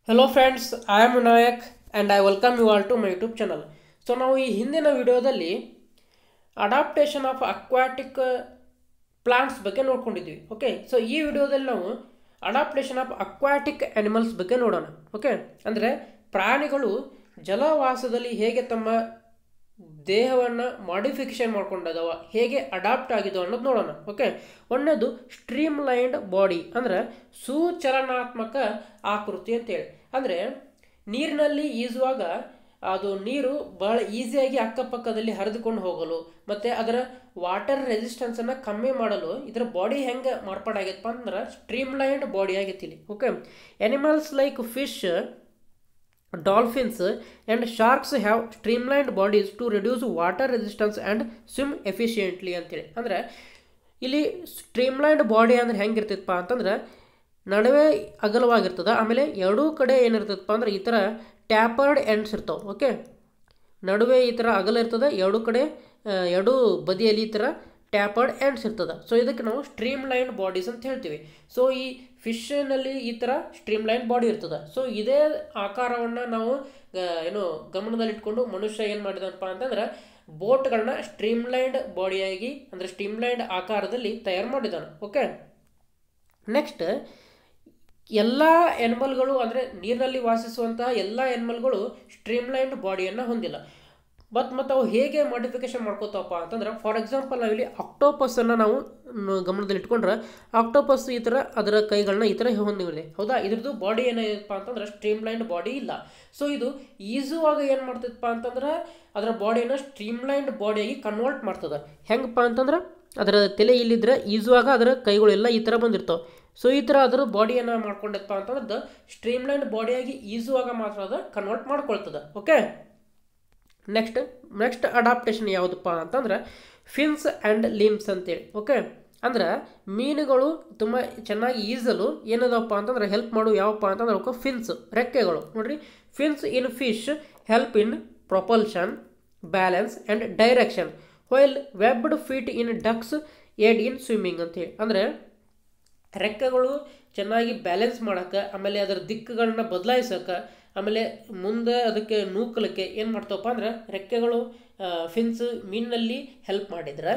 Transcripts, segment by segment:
Hello friends, I am Vinayak and I welcome you all to my YouTube channel. So ನಾವು ಈ ಹಿಂದಿನ ವಿಡಿಯೋದಲ್ಲಿ adaptation of aquatic plants ಬಗ್ಗೆ ನೋಡ್ಕೊಂಡಿದ್ವಿ. Okay, so ಈ ವಿಡಿಯೋದಲ್ಲಿ ನಾವು ಅಡಾಪ್ಟೇಷನ್ ಆಫ್ ಅಕ್ವಾಟಿಕ್ ಅನಿಮಲ್ಸ್ ಬಗ್ಗೆ ನೋಡೋಣ. ಓಕೆ, ಅಂದರೆ ಪ್ರಾಣಿಗಳು ಜಲವಾಸದಲ್ಲಿ ಹೇಗೆ ತಮ್ಮ ದೇಹವನ್ನು ಮಾಡಿಫಿಕೇಶನ್ ಮಾಡ್ಕೊಂಡದವ, ಹೇಗೆ ಅಡಾಪ್ಟ್ ಆಗಿದವ ಅನ್ನೋದು ನೋಡೋಣ. ಓಕೆ, ಒಂದನೇದು ಸ್ಟ್ರೀಮ್ ಲೈನ್ಡ್ ಬಾಡಿ ಅಂದರೆ ಸುಚಲನಾತ್ಮಕ ಆಕೃತಿ ಅಂತೇಳಿ. ಅಂದರೆ ನೀರಿನಲ್ಲಿ ಈಜುವಾಗ ಅದು ನೀರು ಬಹಳ ಈಸಿಯಾಗಿ ಅಕ್ಕಪಕ್ಕದಲ್ಲಿ ಹರಿದುಕೊಂಡು ಹೋಗಲು ಮತ್ತು ಅದರ ವಾಟರ್ ರೆಸಿಸ್ಟೆನ್ಸನ್ನು ಕಮ್ಮಿ ಮಾಡಲು ಇದರ ಬಾಡಿ ಹೆಂಗೆ ಮಾರ್ಪಾಡಾಗೈತಪ್ಪ ಅಂದ್ರೆ ಸ್ಟ್ರೀಮ್ ಲೈನ್ಡ್ ಬಾಡಿ ಆಗೈತಿ ಇಲ್ಲಿ. Okay, animals like fish, dolphins and sharks have streamlined bodies to reduce water resistance and swim efficiently ಅಂತೇಳಿ. ಅಂದರೆ ಇಲ್ಲಿ ಸ್ಟ್ರೀಮ್ಲೈನ್ಡ್ ಬಾಡಿ ಅಂದರೆ ಹೆಂಗಿರ್ತೈತಪ್ಪ ಅಂತಂದ್ರೆ ನಡುವೆ ಅಗಲವಾಗಿರ್ತದೆ, ಆಮೇಲೆ ಎರಡೂ ಕಡೆ ಏನಿರ್ತೈತಪ್ಪ ಅಂದ್ರೆ ಈ ಥರ ಟ್ಯಾಪರ್ಡ್ ಎಂಡ್ಸ್ ಇರ್ತಾವೆ. ಓಕೆ, ನಡುವೆ ಈ ಥರ ಅಗಲ ಇರ್ತದೆ, ಎರಡೂ ಬದಿಯಲ್ಲಿ ಈ ಥರ ಟ್ಯಾಪರ್ಡ್ ಎಂಡ್ಸ್ ಇರ್ತದೆ. ಸೊ ಇದಕ್ಕೆ ನಾವು ಸ್ಟ್ರೀಮ್ ಲೈನ್ ಬಾಡೀಸ್ ಅಂತ ಹೇಳ್ತೀವಿ. ಸೊ ಈ ಫಿಶ್ನಲ್ಲಿ ಈ ಥರ ಸ್ಟ್ರೀಮ್ ಲೈನ್ ಬಾಡಿ ಇರ್ತದೆ. ಸೊ ಇದೇ ಆಕಾರವನ್ನು ನಾವು ಗಮನದಲ್ಲಿಟ್ಕೊಂಡು ಮನುಷ್ಯ ಏನು ಮಾಡಿದನಪ್ಪ ಅಂತಂದ್ರೆ ಬೋಟ್ಗಳನ್ನ ಸ್ಟ್ರೀಮ್ ಲೈನ್ಡ್ ಬಾಡಿಯಾಗಿ ಅಂದರೆ ಸ್ಟ್ರೀಮ್ ಲೈನ್ಡ್ ಆಕಾರದಲ್ಲಿ ತಯಾರು ಮಾಡಿದ್ದಾನೆ. ಓಕೆ, ನೆಕ್ಸ್ಟ್ ಎಲ್ಲ ಎನಿಮಲ್ಗಳು ಅಂದರೆ ನೀರಿನಲ್ಲಿ ವಾಸಿಸುವಂತಹ ಎಲ್ಲ ಎನಿಮಲ್ಗಳು ಸ್ಟ್ರೀಮ್ ಲೈನ್ಡ್ ಬಾಡಿಯನ್ನು ಹೊಂದಿಲ್ಲ. ಮತ್ತು ಅವು ಹೇಗೆ ಮಾಡಿಫಿಕೇಶನ್ ಮಾಡ್ಕೋತಾವಪ್ಪ ಅಂತಂದ್ರೆ, ಫಾರ್ ಎಕ್ಸಾಂಪಲ್ ನಾವಿಲ್ಲಿ ಆಕ್ಟೋಪಸ್ಸನ್ನು ನಾವು ಗಮನದಲ್ಲಿ ಇಟ್ಕೊಂಡ್ರೆ ಆಕ್ಟೋಪಸ್ ಈ ಥರ ಅದರ ಕೈಗಳನ್ನ ಈ ಥರ ಹೊಂದಿದೆ. ಹೌದಾ, ಇದ್ರದ್ದು ಬಾಡಿ ಏನಾಗಿದೆಪ್ಪ ಅಂತಂದ್ರೆ ಸ್ಟ್ರೀಮ್ ಲೈನ್ಡ್ ಬಾಡಿ ಇಲ್ಲ. ಸೊ ಇದು ಈಜುವಾಗ ಏನು ಮಾಡ್ತೈತಪ್ಪ ಅಂತಂದ್ರೆ ಅದರ ಬಾಡಿಯನ್ನು ಸ್ಟ್ರೀಮ್ ಲೈನ್ಡ್ ಬಾಡಿಯಾಗಿ ಕನ್ವರ್ಟ್ ಮಾಡ್ತದೆ. ಹೆಂಗಪ್ಪ ಅಂತಂದ್ರೆ ಅದರ ತಲೆ ಇಲ್ಲಿದ್ರೆ ಈಜುವಾಗ ಅದರ ಕೈಗಳೆಲ್ಲ ಈ ಥರ ಬಂದಿರ್ತಾವೆ. ಸೊ ಈ ಥರ ಅದರ ಬಾಡಿಯನ್ನು ಮಾಡ್ಕೊಂಡಪ್ಪ ಅಂತಂದ್ರೆ ಸ್ಟ್ರೀಮ್ ಲೈನ್ಡ್ ಬಾಡಿಯಾಗಿ ಈಜುವಾಗ ಮಾತ್ರ ಅದು ಕನ್ವರ್ಟ್ ಮಾಡ್ಕೊಳ್ತದೆ. ಓಕೆ, ನೆಕ್ಸ್ಟ್ ಅಡಾಪ್ಟೇಷನ್ ಯಾವುದಪ್ಪ ಅಂತಂದ್ರೆ ಫಿನ್ಸ್ ಆ್ಯಂಡ್ ಲಿಮ್ಸ್ ಅಂತೇಳಿ. ಓಕೆ, ಅಂದ್ರೆ ಮೀನುಗಳು ತುಂಬ ಚೆನ್ನಾಗಿ ಈಜಲು ಏನದಪ್ಪ ಅಂತಂದ್ರೆ ಹೆಲ್ಪ್ ಮಾಡು ಯಾವಪ್ಪ ಅಂತಂದ್ರೆ ಅವಕ್ಕೆ ಫಿನ್ಸ್, ರೆಕ್ಕೆಗಳು. ನೋಡ್ರಿ, fins in fish help in propulsion, balance and direction, while webbed feet in ducks aid in swimming ಅಂತೇಳಿ. ಅಂದರೆ ರೆಕ್ಕೆಗಳು ಚೆನ್ನಾಗಿ ಬ್ಯಾಲೆನ್ಸ್ ಮಾಡೋಕ್ಕೆ, ಆಮೇಲೆ ಅದರ ದಿಕ್ಕುಗಳನ್ನ ಬದಲಾಯಿಸೋಕೆ, ಆಮೇಲೆ ಮುಂದೆ ಅದಕ್ಕೆ ನೂಕಲಿಕ್ಕೆ ಏನು ಮಾಡ್ತಾವಪ್ಪ ಅಂದ್ರೆ ರೆಕ್ಕೆಗಳು ಫಿನ್ಸ್ ಮೀನಿನಲ್ಲಿ ಹೆಲ್ಪ್ ಮಾಡಿದ್ರೆ,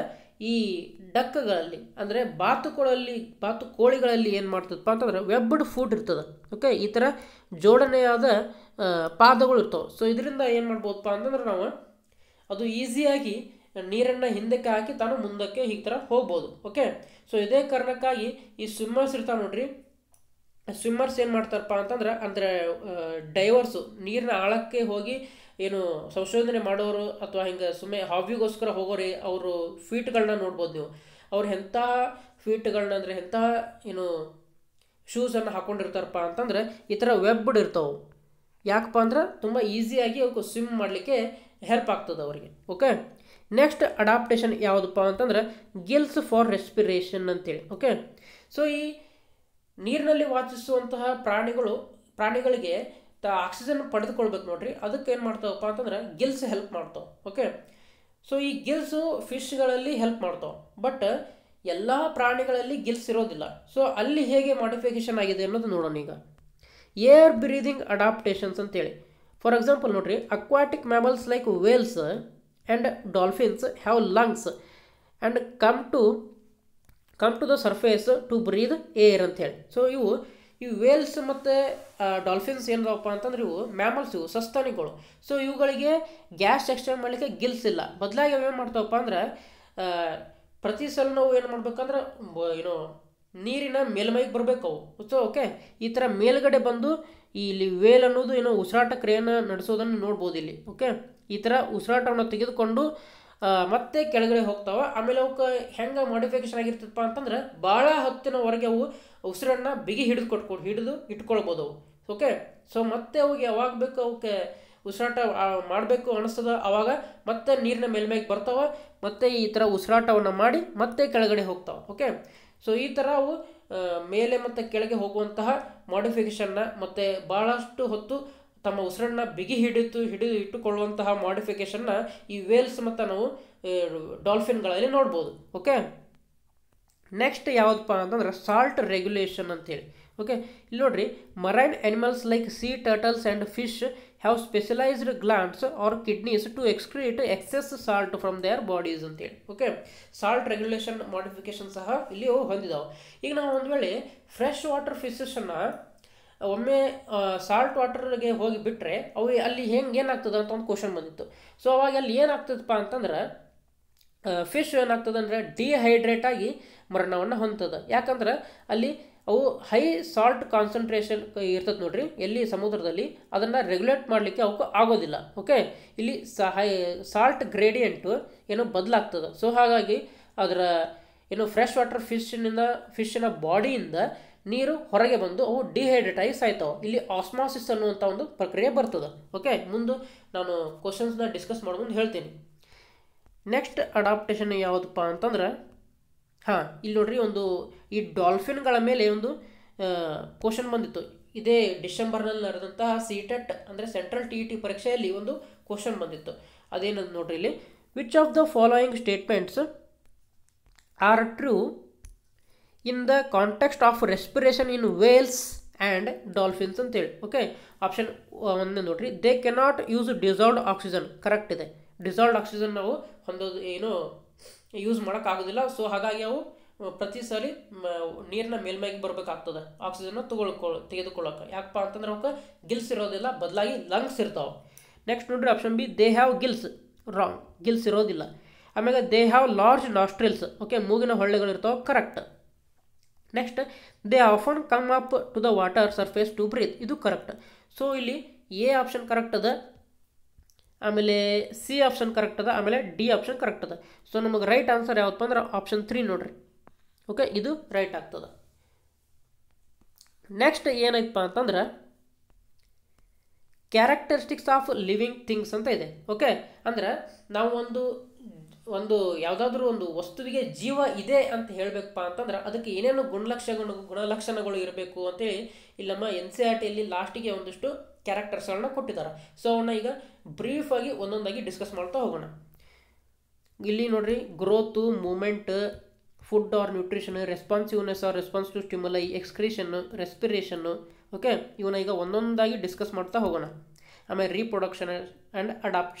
ಈ ಡಕ್ಗಳಲ್ಲಿ ಅಂದರೆ ಬಾತುಕೋಳಿಗಳಲ್ಲಿ ಏನು ಮಾಡ್ತದಪ್ಪ ಅಂತಂದ್ರೆ ವೆಬ್ಡ್ ಫುಟ್ ಇರ್ತದೆ. ಓಕೆ, ಈ ಥರ ಜೋಡಣೆಯಾದ ಪಾದಗಳು ಇರ್ತವೆ. ಸೊ ಇದರಿಂದ ಏನು ಮಾಡ್ಬೋದಪ್ಪ ಅಂತಂದ್ರೆ ನಾವು ಅದು ಈಸಿಯಾಗಿ ನೀರನ್ನು ಹಿಂದಕ್ಕೆ ಹಾಕಿ ತಾನು ಮುಂದಕ್ಕೆ ಈ ಥರ ಹೋಗ್ಬೋದು. ಓಕೆ, ಸೊ ಇದೇ ಕಾರಣಕ್ಕಾಗಿ ಈ ಸ್ವಿಮ್ಮರ್ಸ್ ಇರ್ತಾವೆ ನೋಡ್ರಿ, ಸ್ವಿಮ್ಮರ್ಸ್ ಏನು ಮಾಡ್ತಾರಪ್ಪ ಅಂದರೆ ಡೈವರ್ಸು, ನೀರಿನ ಆಳಕ್ಕೆ ಹೋಗಿ ಏನು ಸಂಶೋಧನೆ ಮಾಡೋರು ಅಥವಾ ಹಿಂಗೆ ಸುಮ್ಮನೆ ಹಾಬಿಗೋಸ್ಕರ ಹೋಗೋರಿ ಅವರು ಫೀಟ್ಗಳನ್ನ ನೋಡ್ಬೋದು ನೀವು. ಅವ್ರು ಎಂತಹ ಫೀಟ್ಗಳನ್ನ ಅಂದರೆ ಎಂತಹ ಶೂಸನ್ನು ಹಾಕ್ಕೊಂಡಿರ್ತಾರಪ್ಪ ಅಂತಂದ್ರೆ ಈ ಥರ ವೆಬ್ಡ್ ಇರ್ತಾವೆ. ಯಾಕಪ್ಪ ಅಂದ್ರೆ ತುಂಬ ಈಸಿಯಾಗಿ ಅವಕ್ಕೆ ಸ್ವಿಮ್ ಮಾಡಲಿಕ್ಕೆ ಹೆಲ್ಪ್ ಆಗ್ತದೆ ಅವರಿಗೆ. ಓಕೆ, ನೆಕ್ಸ್ಟ್ ಅಡಾಪ್ಟೇಷನ್ ಯಾವುದಪ್ಪ ಅಂತಂದ್ರೆ ಗಿಲ್ಸ್ ಫಾರ್ ರೆಸ್ಪಿರೇಷನ್ ಅಂತೇಳಿ. ಓಕೆ, ಸೊ ಈ ನೀರಿನಲ್ಲಿ ವಾಸಿಸುವಂತಹ ಪ್ರಾಣಿಗಳಿಗೆ ಆಕ್ಸಿಜನ್ ಪಡೆದುಕೊಳ್ಬೇಕು ನೋಡ್ರಿ, ಅದಕ್ಕೆ ಏನು ಮಾಡ್ತಾವಪ್ಪ ಅಂತಂದ್ರೆ ಗಿಲ್ಸ್ ಹೆಲ್ಪ್ ಮಾಡ್ತಾವೆ. ಓಕೆ, ಸೊ ಈ ಗಿಲ್ಸು ಫಿಶ್ಗಳಲ್ಲಿ ಹೆಲ್ಪ್ ಮಾಡ್ತಾವೆ, ಬಟ್ ಎಲ್ಲ ಪ್ರಾಣಿಗಳಲ್ಲಿ ಗಿಲ್ಸ್ ಇರೋದಿಲ್ಲ. ಸೊ ಅಲ್ಲಿ ಹೇಗೆ ಮಾಡಿಫಿಕೇಶನ್ ಆಗಿದೆ ಅನ್ನೋದು ನೋಡೋಣ ಈಗ. ಏರ್ ಬ್ರೀದಿಂಗ್ ಅಡಾಪ್ಟೇಷನ್ಸ್ ಅಂತೇಳಿ. ಫಾರ್ ಎಕ್ಸಾಂಪಲ್ ನೋಡ್ರಿ, aquatic mammals like whales and dolphins have lungs and come to the surface to breathe air ಅಂತೇಳಿ. ಸೊ ಈ ವೇಲ್ಸ್ ಮತ್ತು ಡಾಲ್ಫಿನ್ಸ್ ಏನದವಪ್ಪ ಅಂತಂದ್ರೆ ಇವು ಮ್ಯಾಮಲ್ಸ್, ಇವು ಸಸ್ತನಿಗಳು. ಸೊ ಇವುಗಳಿಗೆ ಗ್ಯಾಸ್ ಎಕ್ಸ್ಚೇಂಜ್ ಮಾಡಲಿಕ್ಕೆ ಗಿಲ್ಸ್ ಇಲ್ಲ. ಬದಲಾಗಿ ಅವು ಏನು ಮಾಡ್ತಾವಪ್ಪ ಅಂದ್ರೆ ಪ್ರತಿ ಸಲ ನಾವು ಏನು ಮಾಡ್ಬೇಕಂದ್ರೆ ನೀರಿನ ಮೇಲ್ಮೈಗೆ ಬರಬೇಕು ಅವು. ಸೊ ಓಕೆ, ಈ ಥರ ಮೇಲ್ಗಡೆ ಬಂದು ಇಲ್ಲಿ ವೇಲ್ ಅನ್ನೋದು ಉಸಿರಾಟ ಕ್ರಿಯೆಯನ್ನು ನಡೆಸೋದನ್ನು ನೋಡ್ಬೋದು ಇಲ್ಲಿ. ಓಕೆ, ಈ ಥರ ಉಸಿರಾಟವನ್ನು ತೆಗೆದುಕೊಂಡು ಮತ್ತೆ ಕೆಳಗಡೆ ಹೋಗ್ತಾವೆ. ಆಮೇಲೆ ಅವಕ್ಕೆ ಹೆಂಗೆ ಮಾಡಿಫಿಕೇಶನ್ ಆಗಿರ್ತಪ್ಪ ಅಂತಂದ್ರೆ ಭಾಳ ಹೊತ್ತಿನವರೆಗೆ ಅವು ಉಸಿರನ್ನು ಬಿಗಿ ಹಿಡಿದು ಇಟ್ಕೊಳ್ಬೋದು ಅವು. ಓಕೆ, ಸೊ ಮತ್ತೆ ಅವಿಗೆ ಯಾವಾಗ ಬೇಕು ಅವಕ್ಕೆ ಉಸಿರಾಟ ಮಾಡಬೇಕು ಅನಿಸ್ತದ ಅವಾಗ ಮತ್ತೆ ನೀರಿನ ಮೇಲ್ಮೈಗೆ ಬರ್ತಾವೆ, ಮತ್ತೆ ಈ ಥರ ಉಸಿರಾಟವನ್ನು ಮಾಡಿ ಮತ್ತೆ ಕೆಳಗಡೆ ಹೋಗ್ತಾವೆ. ಓಕೆ, ಸೊ ಈ ಥರ ಅವು ಮೇಲೆ ಮತ್ತು ಕೆಳಗೆ ಹೋಗುವಂತಹ ಮಾಡಿಫಿಕೇಶನ್ನ ಮತ್ತು ಭಾಳಷ್ಟು ಹೊತ್ತು ತಮ್ಮ ಉಸಿರನ್ನು ಬಿಗಿ ಇಟ್ಟುಕೊಳ್ಳುವಂತಹ ಮಾಡಿಫಿಕೇಶನ್ನ ಈ ವೇಲ್ಸ್ ಮತ್ತು ನಾವು ಡಾಲ್ಫಿನ್ಗಳಲ್ಲಿ ನೋಡ್ಬೋದು. ಓಕೆ, ನೆಕ್ಸ್ಟ್ ಯಾವುದಪ್ಪ ಅಂತಂದ್ರೆ ಸಾಲ್ಟ್ ರೆಗ್ಯುಲೇಷನ್ ಅಂತೇಳಿ. ಓಕೆ, ಇಲ್ಲಿ ನೋಡ್ರಿ, marine animals like sea turtles and fish have specialised glands or kidneys to excrete excess salt from their bodies ಅಂತೇಳಿ. ಓಕೆ, ಸಾಲ್ಟ್ ರೆಗ್ಯುಲೇಷನ್ ಮಾಡಿಫಿಕೇಶನ್ ಸಹ ಇಲ್ಲಿ ಅವು ಹೊಂದಿದಾವೆ. ಈಗ ನಾವು ಒಂದು ವೇಳೆ ಫ್ರೆಶ್ ವಾಟರ್ ಫಿಶಸ್ಸನ್ನು ಒಮ್ಮೆ ಸಾಲ್ಟ್ ವಾಟರ್ಗೆ ಹೋಗಿ ಬಿಟ್ಟರೆ ಅವು ಅಲ್ಲಿ ಏನಾಗ್ತದೆ ಅಂತ ಒಂದು ಕ್ವಶನ್ ಬಂದಿತ್ತು. ಸೊ ಅವಾಗ ಅಲ್ಲಿ ಏನಾಗ್ತದಪ್ಪ ಅಂತಂದ್ರೆ ಫಿಶ್ ಏನಾಗ್ತದೆ ಅಂದರೆ ಡಿಹೈಡ್ರೇಟ್ ಆಗಿ ಮರಣವನ್ನು ಹೊಂದ್ತದೆ. ಯಾಕಂದ್ರೆ ಅಲ್ಲಿ ಅವು ಹೈ ಸಾಲ್ಟ್ ಕಾನ್ಸಂಟ್ರೇಷನ್ ಇರ್ತದೆ ನೋಡ್ರಿ ಎಲ್ಲಿ ಸಮುದ್ರದಲ್ಲಿ, ಅದನ್ನು ರೆಗ್ಯುಲೇಟ್ ಮಾಡಲಿಕ್ಕೆ ಅವಕ್ಕೆ ಆಗೋದಿಲ್ಲ. ಓಕೆ, ಇಲ್ಲಿ ಸಾಲ್ಟ್ ಗ್ರೇಡಿಯಂಟು ಏನೋ ಬದಲಾಗ್ತದೆ. ಸೊ ಹಾಗಾಗಿ ಅದರ ಏನು ಫ್ರೆಶ್ ವಾಟರ್ ಫಿಶ್ಶಿನ ಬಾಡಿಯಿಂದ ನೀರು ಹೊರಗೆ ಬಂದು ಅವು ಡಿಹೈಡ್ರೇಟ್ ಆಗಿ ಸಾಯ್ತಾವೆ. ಇಲ್ಲಿ ಆಸ್ಮಾಸಿಸ್ ಅನ್ನುವಂಥ ಒಂದು ಪ್ರಕ್ರಿಯೆ ಬರ್ತದೆ. ಓಕೆ, ಮುಂದೆ ನಾನು ಕ್ವಶನ್ಸ್ನ ಡಿಸ್ಕಸ್ ಮಾಡ್ಕೊಂಡು ಹೇಳ್ತೀನಿ. ನೆಕ್ಸ್ಟ್ ಅಡಾಪ್ಟೇಷನ್ ಯಾವುದಪ್ಪ ಅಂತಂದ್ರೆ, ಇಲ್ಲಿ ನೋಡ್ರಿ, ಒಂದು ಈ ಡಾಲ್ಫಿನ್ಗಳ ಮೇಲೆ ಒಂದು ಕ್ವಶನ್ ಬಂದಿತ್ತು. ಇದೇ ಡಿಸೆಂಬರ್ನಲ್ಲಿ ನಡೆದಂತಹ ಸಿಟೆಟ್ ಅಂದರೆ ಸೆಂಟ್ರಲ್ TET ಪರೀಕ್ಷೆಯಲ್ಲಿ ಒಂದು ಕ್ವಶನ್ ಬಂದಿತ್ತು. ಅದೇನದು ನೋಡ್ರಿ ಇಲ್ಲಿ, which of the following statements are true in the context of respiration in Wales and dolphins ಅಂತೇಳಿ. ಓಕೆ, ಆಪ್ಷನ್ 1 ನೋಡ್ರಿ, they cannot use dissolved oxygen. Correct ಇದೆ, ಡಿಸಾಲ್ವ್ಡ್ ಆಕ್ಸಿಜನ್ ನಾವು ಏನು ಯೂಸ್ ಮಾಡೋಕ್ಕಾಗೋದಿಲ್ಲ. ಸೊ ಹಾಗಾಗಿ ಅವು ಪ್ರತಿ ಸಲ ನೀರಿನ ಮೇಲ್ಮೈಗೆ ಬರಬೇಕಾಗ್ತದೆ ಆಕ್ಸಿಜನ್ನ ತೆಗೆದುಕೊಳ್ಳೋಕೆ. ಯಾಕಪ್ಪ ಅಂತಂದ್ರೆ ಅವಕ್ಕೆ ಗಿಲ್ಸ್ ಇರೋದಿಲ್ಲ, ಬದಲಾಗಿ ಲಂಗ್ಸ್ ಇರ್ತಾವೆ. ನೆಕ್ಸ್ಟ್ ನೋಡ್ರಿ, option B, they have gills. Wrong, gills ಇರೋದಿಲ್ಲ. ಆಮೇಲೆ they have large nostrils. Okay, ಮೂಗಿನ ಹೊಳ್ಳೆಗಳು ಇರ್ತಾವೆ. Correct. Next, they often come up to the water surface to breathe. ಇದು ಕರೆಕ್ಟ್. ಸೊ ಇಲ್ಲಿ ಎ ಆಪ್ಷನ್ ಕರೆಕ್ಟ್ ಅದ, ಆಮೇಲೆ ಸಿ ಆಪ್ಷನ್ ಕರೆಕ್ಟ್ ಅದ, ಆಮೇಲೆ ಡಿ ಆಪ್ಷನ್ ಕರೆಕ್ಟ್ ಅದ. ಸೊ ನಮಗೆ ರೈಟ್ ಆನ್ಸರ್ ಯಾವತ್ತಪ್ಪ ಅಂದ್ರೆ ಆಪ್ಷನ್ 3 ನೋಡ್ರಿ. ಓಕೆ, ಇದು ರೈಟ್ ಆಗ್ತದೆ. ನೆಕ್ಸ್ಟ್ ಏನೈತಪ್ಪ ಅಂತಂದ್ರೆ ಕ್ಯಾರೆಕ್ಟರಿಸ್ಟಿಕ್ಸ್ ಆಫ್ ಲಿವಿಂಗ್ ಥಿಂಗ್ಸ್ ಅಂತ ಇದೆ. ಓಕೆ, ಅಂದ್ರೆ ನಾವು ಒಂದು ಯಾವುದಾದ್ರೂ ಒಂದು ವಸ್ತುವಿಗೆ ಜೀವ ಇದೆ ಅಂತ ಹೇಳಬೇಕಪ್ಪ ಅಂತಂದ್ರೆ ಅದಕ್ಕೆ ಏನೇನು ಗುಣಲಕ್ಷಣಗಳು ಇರಬೇಕು ಅಂತೇಳಿ ಇಲ್ಲಿ ನಮ್ಮ NCERTಯಲ್ಲಿ ಲಾಸ್ಟಿಗೆ ಒಂದಿಷ್ಟು ಕ್ಯಾರೆಕ್ಟರ್ಸ್ಗಳನ್ನ ಕೊಟ್ಟಿದ್ದಾರೆ. ಸೊ ಅವನ್ನ ಈಗ ಬ್ರೀಫಾಗಿ ಒಂದೊಂದಾಗಿ ಡಿಸ್ಕಸ್ ಮಾಡ್ತಾ ಹೋಗೋಣ. ಇಲ್ಲಿ ನೋಡ್ರಿ, growth, movement, food or nutrition, responsiveness or response to stimuli, excretion, respiration. Okay, ಇವನ್ನ ಈಗ ಒಂದೊಂದಾಗಿ ಡಿಸ್ಕಸ್ ಮಾಡ್ತಾ ಹೋಗೋಣ. ಆಮೇಲೆ ರೀಪ್ರೊಡಕ್ಷನ್ ಆ್ಯಂಡ್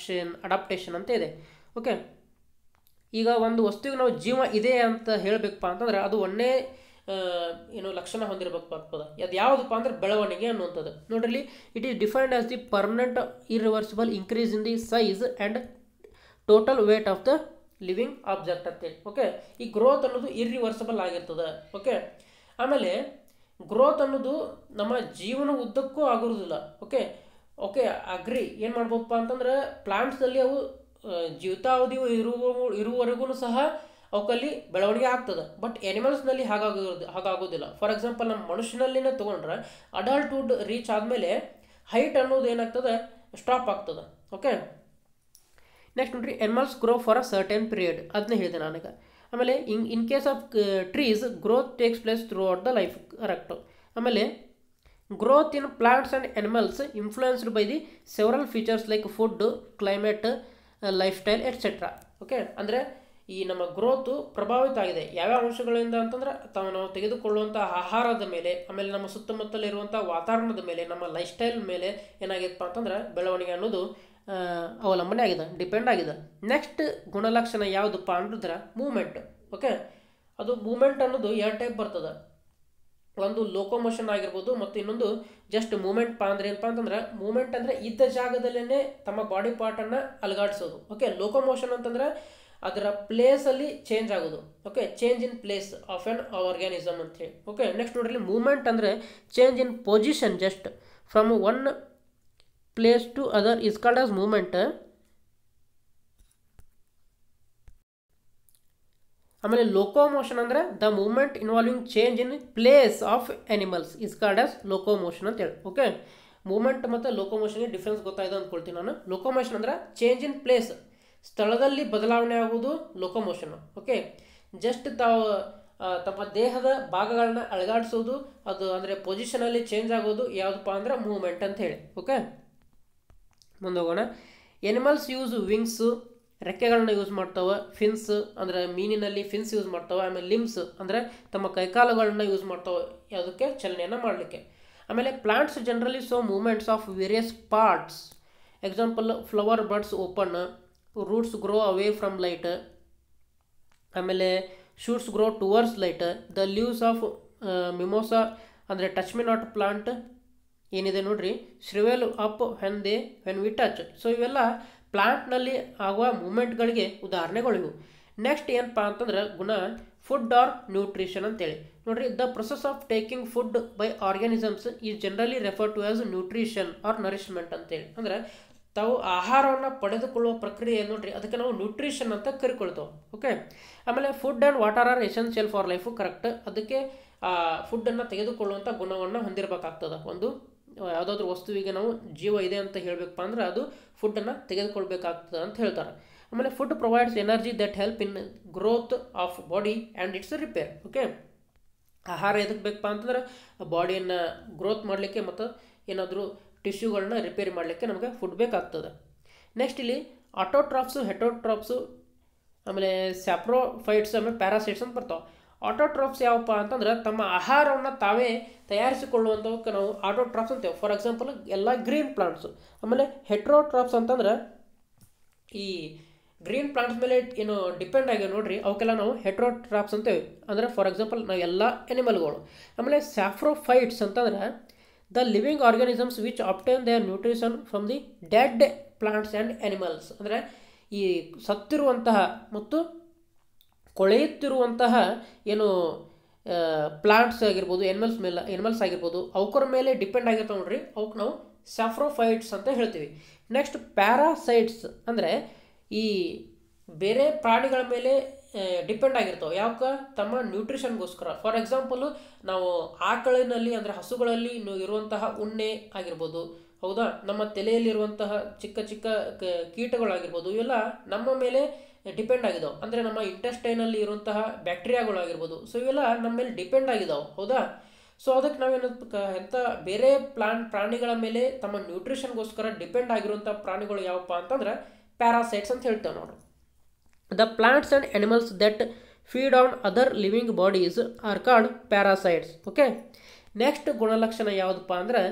ಅಡಾಪ್ಟೇಷನ್ ಅಂತ ಇದೆ. ಓಕೆ, ಈಗ ಒಂದು ವಸ್ತುವಿಗೆ ನಾವು ಜೀವ ಇದೆ ಅಂತ ಹೇಳಬೇಕಪ್ಪ ಅಂತಂದ್ರೆ ಅದು ಒಂದೇ ಲಕ್ಷಣ ಹೊಂದಿರಬೇಕಾಗ್ತದೆ. ಅದು ಯಾವುದಪ್ಪ ಅಂದ್ರೆ ಬೆಳವಣಿಗೆ ಅನ್ನುವಂಥದ್ದು. ನೋಡ್ರಿ, it is defined as the permanent irreversible increase in the size and total weight of the living object ಅಂತೇಳಿ. ಓಕೆ, ಈ ಗ್ರೋತ್ ಅನ್ನೋದು ಇರ್ರಿವರ್ಸಿಬಲ್ ಆಗಿರ್ತದೆ. ಓಕೆ, ಆಮೇಲೆ ಗ್ರೋತ್ ಅನ್ನೋದು ನಮ್ಮ ಜೀವನ ಉದ್ದಕ್ಕೂ ಆಗಿರೋದಿಲ್ಲ. Okay okay agri. ಏನು ಮಾಡ್ಬೋದಪ್ಪ ಅಂತಂದ್ರೆ ಪ್ಲಾಂಟ್ಸಲ್ಲಿ ಅವು ಜೀವಿತಾವಧಿಯು ಇರುವವರೆಗೂ ಸಹ ಅವಕ್ಕಲ್ಲಿ ಬೆಳವಣಿಗೆ ಆಗ್ತದೆ. ಬಟ್ ಎನಿಮಲ್ಸ್ನಲ್ಲಿ ಹಾಗಾಗೋದಿಲ್ಲ. ಫಾರ್ ಎಕ್ಸಾಂಪಲ್ ನಮ್ಮ ಮನುಷ್ಯನಲ್ಲಿನೇ ತೊಗೊಂಡ್ರೆ ಅಡಲ್ಟ್ಹುಡ್ ರೀಚ್ ಆದಮೇಲೆ ಹೈಟ್ ಅನ್ನೋದು ಏನಾಗ್ತದೆ, ಸ್ಟಾಪ್ ಆಗ್ತದೆ. ಓಕೆ, ನೆಕ್ಸ್ಟ್ ನೋಡ್ರಿ, animals grow for a certain period. ಅದನ್ನೇ ಹೇಳಿದೆ ನಾನೀಗ. ಆಮೇಲೆ in case of trees growth takes place throughout the life. Correct. ಆಮೇಲೆ growth in plants and animals influenced by the several features like food, climate, lifestyle etcetera. Okay, ಅಂದರೆ ಈ ನಮ್ಮ growth ಪ್ರಭಾವಿತ ಆಗಿದೆ ಯಾವ್ಯಾವ ಅಂಶಗಳಿಂದ ಅಂತಂದ್ರೆ ನಾವು ತೆಗೆದುಕೊಳ್ಳುವಂಥ ಆಹಾರದ ಮೇಲೆ, ಆಮೇಲೆ ನಮ್ಮ ಸುತ್ತಮುತ್ತಲಿರುವಂಥ ವಾತಾವರಣದ ಮೇಲೆ, ನಮ್ಮ ಲೈಫ್ ಸ್ಟೈಲ್ ಮೇಲೆ ಏನಾಗಿದೆಪ್ಪ ಅಂತಂದ್ರೆ ಬೆಳವಣಿಗೆ ಅನ್ನೋದು ಅವಲಂಬನೆ ಆಗಿದೆ, ಡಿಪೆಂಡ್ ಆಗಿದೆ. ನೆಕ್ಸ್ಟ್ ಗುಣಲಕ್ಷಣ ಯಾವುದಪ್ಪ ಅಂದ್ರೆ ಮೂಮೆಂಟ್. ಓಕೆ, ಅದು ಮೂಮೆಂಟ್ ಅನ್ನೋದು 2 ಟೈಪ್ ಬರ್ತದೆ. ಒಂದು ಲೋಕೋಮೋಷನ್ ಆಗಿರ್ಬೋದು, ಮತ್ತು ಇನ್ನೊಂದು ಜಸ್ಟ್ ಮೂಮೆಂಟ್ ಅಂದ್ರೆ ಏನಪ್ಪ ಅಂತಂದ್ರೆ ಮೂಮೆಂಟ್ ಅಂದರೆ ಇದ್ದ ಜಾಗದಲ್ಲೇ ತಮ್ಮ ಬಾಡಿ ಪಾರ್ಟನ್ನು ಅಲುಗಾಡಿಸೋದು. ಓಕೆ, ಲೋಕೋಮೋಷನ್ ಅಂತಂದ್ರೆ ಅದರ ಪ್ಲೇಸಲ್ಲಿ ಚೇಂಜ್ ಆಗೋದು. Okay, change in place of an organism ಅಂತೇಳಿ. ಓಕೆ, ನೆಕ್ಸ್ಟ್ ನೋಡ್ರಿ, ಮೂಮೆಂಟ್ ಅಂದರೆ change in position just from one place to other is called as movement. ಆಮೇಲೆ ಲೋಕೋಮೋಷನ್ ಅಂದರೆ the movement involving change in place of animals is called as locomotion ಅಂತೇಳಿ. Okay, movement ಮತ್ತು ಲೋಕೋಮೋಷನ್ಗೆ difference ಗೊತ್ತಾಯಿದೆ ಅಂದ್ಕೊಳ್ತೀನಿ ನಾನು. Locomotion ಅಂದರೆ change in place, ಸ್ಥಳದಲ್ಲಿ ಬದಲಾವಣೆ ಆಗುವುದು ಲೋಕೋಮೋಷನ್. ಓಕೆ, ಜಸ್ಟ್ ತಮ್ಮ ದೇಹದ ಭಾಗಗಳನ್ನ ಅಳಗಾಡಿಸೋದು, ಅದು ಅಂದರೆ ಪೊಸಿಷನಲ್ಲಿ ಚೇಂಜ್ ಆಗೋದು ಯಾವುದಪ್ಪ ಅಂದ್ರೆ ಮೂವ್ಮೆಂಟ್ ಅಂತ ಹೇಳಿ. ಓಕೆ, ಮುಂದೆ ಹೋಗೋಣ. ಎನಿಮಲ್ಸ್ ಯೂಸ್ ವಿಂಗ್ಸು ರೆಕ್ಕೆಗಳನ್ನ ಯೂಸ್ ಮಾಡ್ತಾವೆ, ಫಿನ್ಸ್ ಅಂದರೆ ಮೀನಿನಲ್ಲಿ ಫಿನ್ಸ್ ಯೂಸ್ ಮಾಡ್ತಾವೆ, ಆಮೇಲೆ ಲಿಮ್ಸ್ ಅಂದರೆ ತಮ್ಮ ಕೈಕಾಲುಗಳನ್ನ ಯೂಸ್ ಮಾಡ್ತಾವೆ ಯಾವುದಕ್ಕೆ ಚಲನೆಯನ್ನು ಮಾಡಲಿಕ್ಕೆ. ಆಮೇಲೆ plants generally show movements of various parts. Example flower buds open, roots grow away from light, ಆಮೇಲೆ shoots grow towards light. The leaves of mimosa ಅಂದರೆ ಟಚ್ ಮಿ ನಾಟ್ ಪ್ಲಾಂಟ್ ಏನಿದೆ ನೋಡ್ರಿ, shrivel up when we touch. So ಇವೆಲ್ಲ ಪ್ಲಾಂಟ್ನಲ್ಲಿ ಆಗುವ ಮೂಮೆಂಟ್ಗಳಿಗೆ ಉದಾಹರಣೆಗಳಿವು. Next ಏನಪ್ಪ ಅಂತಂದ್ರೆ ಗುಣ ಫುಡ್ ಆರ್ ನ್ಯೂಟ್ರಿಷನ್ ಅಂತೇಳಿ ನೋಡ್ರಿ. The process of taking food by organisms is generally refer to as nutrition or nourishment ಅಂತೇಳಿ. ಅಂದರೆ ತಾವು ಆಹಾರವನ್ನು ಪಡೆದುಕೊಳ್ಳುವ ಪ್ರಕ್ರಿಯೆ ನೋಡ್ರಿ, ಅದಕ್ಕೆ ನಾವು ನ್ಯೂಟ್ರಿಷನ್ ಅಂತ ಕರಿಕೊಳ್ತೇವೆ. ಓಕೆ. ಆಮೇಲೆ food and water R essential for life, correct. ಅದಕ್ಕೆ ಫುಡ್ಡನ್ನು ತೆಗೆದುಕೊಳ್ಳುವಂಥ ಗುಣವನ್ನು ಹೊಂದಿರಬೇಕಾಗ್ತದೆ. ಒಂದು ಯಾವುದಾದ್ರೂ ವಸ್ತುವಿಗೆ ನಾವು ಜೀವ ಇದೆ ಅಂತ ಹೇಳಬೇಕಪ್ಪ ಅಂದ್ರೆ ಅದು ಫುಡ್ಡನ್ನು ತೆಗೆದುಕೊಳ್ಬೇಕಾಗ್ತದೆ ಅಂತ ಹೇಳ್ತಾರೆ. ಆಮೇಲೆ food provides energy that help in growth of body and it's repair. Okay. ಆಹಾರ ಎದಕ್ಕೆ ಬೇಕಪ್ಪ ಅಂತಂದ್ರೆ ಬಾಡಿಯನ್ನು ಗ್ರೋತ್ ಮಾಡಲಿಕ್ಕೆ ಮತ್ತು ಏನಾದರೂ ಟಿಶ್ಯೂಗಳನ್ನ ರಿಪೇರಿ ಮಾಡಲಿಕ್ಕೆ ನಮಗೆ ಫುಡ್ ಬೇಕಾಗ್ತದೆ. ನೆಕ್ಸ್ಟ್ ಇಲ್ಲಿ ಆಟೋಟ್ರಾಪ್ಸು, ಹೆಟೋಟ್ರಾಪ್ಸು, ಆಮೇಲೆ ಸ್ಯಾಪ್ರೋಫೈಟ್ಸ್, ಆಮೇಲೆ ಪ್ಯಾರಾಸೈಟ್ಸ್ ಅಂತ ಬರ್ತಾವೆ. ಆಟೋಟ್ರಾಪ್ಸ್ ಯಾವಪ್ಪ ಅಂತಂದ್ರೆ ತಮ್ಮ ಆಹಾರವನ್ನು ತಾವೇ ತಯಾರಿಸಿಕೊಳ್ಳುವಂಥವಕ್ಕೆ ನಾವು ಆಟೋಟ್ರಾಪ್ಸ್ ಅಂತೇವೆ. ಫಾರ್ ಎಕ್ಸಾಂಪಲ್ ಎಲ್ಲ ಗ್ರೀನ್ ಪ್ಲಾಂಟ್ಸು. ಆಮೇಲೆ ಹೆಟ್ರೋಟ್ರಾಪ್ಸ್ ಅಂತಂದ್ರೆ ಈ ಗ್ರೀನ್ ಪ್ಲಾಂಟ್ಸ್ ಮೇಲೆ ಏನು ಡಿಪೆಂಡ್ ಆಗಿ ನೋಡ್ರಿ, ಅವಕ್ಕೆಲ್ಲ ನಾವು ಹೆಟ್ರೋಟ್ರಾಪ್ಸ್ ಅಂತೇವೆ. ಅಂದರೆ ಫಾರ್ ಎಕ್ಸಾಂಪಲ್ ನಾವು ಎಲ್ಲ ಎನಿಮಲ್ಗಳು. ಆಮೇಲೆ ಸ್ಯಾಪ್ರೋಫೈಟ್ಸ್ ಅಂತಂದ್ರೆ the living organisms which obtain their nutrition from the dead plants and animals. ಅಂದರೆ ಈ ಸತ್ತಿರುವಂತಹ ಮತ್ತು ಕೊಳೆಯುತ್ತಿರುವಂತಹ ಏನು ಪ್ಲಾಂಟ್ಸ್ ಆಗಿರ್ಬೋದು, ಎನಿಮಲ್ಸ್ ಆಗಿರ್ಬೋದು, ಅವಕ್ಕರ ಮೇಲೆ ಡಿಪೆಂಡ್ ಆಗಿರ್ತಾವೆ ನೋಡ್ರಿ, ಅವಕ್ಕೆ ನಾವು ಸ್ಯಾಪ್ರೋಫೈಟ್ಸ್ ಅಂತ ಹೇಳ್ತೀವಿ. ನೆಕ್ಸ್ಟ್ ಪ್ಯಾರಾಸೈಟ್ಸ್ ಅಂದರೆ ಈ ಬೇರೆ ಪ್ರಾಣಿಗಳ ಮೇಲೆ ಡಿಪೆಂಡ್ ಆಗಿರ್ತಾವೆ. ಯಾಕೆ? ತಮ್ಮ ನ್ಯೂಟ್ರಿಷನ್ಗೋಸ್ಕರ. ಫಾರ್ ಎಕ್ಸಾಂಪಲು ನಾವು ಆಕಳಿನಲ್ಲಿ ಅಂದರೆ ಹಸುಗಳಲ್ಲಿ ಇರುವಂತಹ ಉಣ್ಣೆ ಆಗಿರ್ಬೋದು, ಹೌದಾ, ನಮ್ಮ ತಲೆಯಲ್ಲಿರುವಂತಹ ಚಿಕ್ಕ ಚಿಕ್ಕ ಕೀಟಗಳಾಗಿರ್ಬೋದು, ಇವೆಲ್ಲ ನಮ್ಮ ಮೇಲೆ ಡಿಪೆಂಡ್ ಆಗಿದಾವೆ. ಅಂದರೆ ನಮ್ಮ ಇಂಟೆಸ್ಟೈನಲ್ಲಿ ಇರುವಂತಹ ಬ್ಯಾಕ್ಟೀರಿಯಾಗಳಾಗಿರ್ಬೋದು. ಸೊ ಇವೆಲ್ಲ ನಮ್ಮ ಮೇಲೆ ಡಿಪೆಂಡ್ ಆಗಿದಾವೆ, ಹೌದಾ. ಸೊ ಅದಕ್ಕೆ ನಾವೇನು ಎಂಥ ಬೇರೆ ಪ್ರಾಣಿಗಳ ಮೇಲೆ ತಮ್ಮ ನ್ಯೂಟ್ರಿಷನ್ಗೋಸ್ಕರ ಡಿಪೆಂಡ್ ಆಗಿರುವಂಥ ಪ್ರಾಣಿಗಳು ಯಾವಪ್ಪ ಅಂತಂದ್ರೆ ಪ್ಯಾರಾಸೈಟ್ಸ್ ಅಂತ ಹೇಳ್ತೇವೆ ನೋಡ್ರಿ. The plants and animals that feed on other living bodies are called parasites. Okay. Next ಗುಣಲಕ್ಷಣ ಯಾವುದಪ್ಪ ಅಂದ್ರೆ